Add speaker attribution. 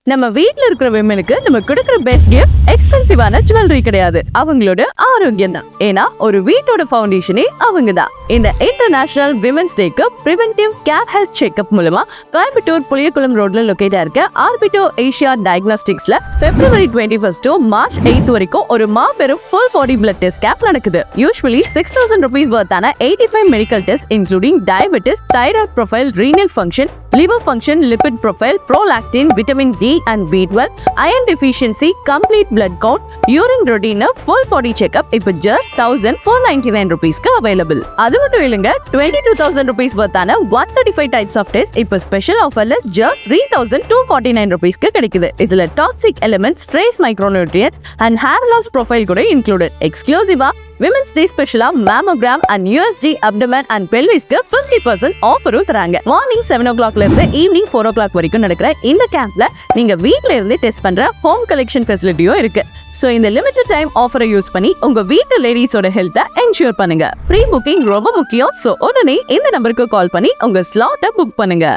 Speaker 1: நம்ம வீட்ல இருக்கிற விமனுக்கு நம்ம கொடுக்கிற பெஸ்ட் கிஃப்ட் எக்ஸ்பென்சிவான ஜுவல்லரி கிடையாது, அவங்களோட ஆரோக்கியம் தான். ஏன்னா ஒரு வீட்டோட ஃபவுண்டேஷனே அவங்க தான். இந்த இன்டர்நேஷனல் விமன்ஸ் டேக்கு பிரிவென்டிவ் கேர் ஹெல்த் செக்அப் மூலமா கோயம்புத்தூர் புளியகுளம் ரோட்ல லொகேட்டா இருக்க ஆர்பிட்டோ ஏசியா டயக்னாஸ்டிக்ஸ்ல February 21 to March 8 வரைக்கும் ஒரு மாபெரும் full body blood test camp நடக்குது. யூசுவலி 6,000 rupees வர்த்தான 85 medical test including diabetes, thyroid profile, renal function, liver function, lipid profile, prolactin, vitamin D and B12, iron deficiency, complete blood count, urine routine, full body checkup இப்ப just 1,499 rupeesக்கு available. அது மட்டும் இல்லங்க, 22,000 rupees வர்த்தான 135 types of test இப்ப special ஆஃபர்ல just 3,249 rupeesக்கு கிடைக்குது. இதுல toxic elements, trace micronutrients and hair loss profile கூட included. எக்ஸ்க்ளூசிவா விமென்ஸ் டே ஸ்பெஷலா mammogram and USG abdomen and பெல்விஸ்க்கு 50% ஆஃபரும் தராங்க. மார்னிங் 7 o'clock இருந்து ஈவினிங் 4 o'clock வரைக்கும் நடக்கிற இந்த கேம்ப்ல நீங்க வீட்ல இருந்து டெஸ்ட் பண்ற ஹோம் கலெக்ஷன் ஃபெசிலிட்டியும் இருக்கு. சோ இந்த லிமிடெட் டைம் ஆஃபரை யூஸ் பண்ணி உங்க வீட்டு லேடிஸோட ஹெல்த்தை என்ஷூர் பண்ணுங்க. ப்ரீ புக்கிங் ரொம்ப முக்கியம். சோ உடனே இந்த நம்பருக்கு கால் பண்ணி உங்க ஸ்லாட்டை புக் பண்ணுங்க.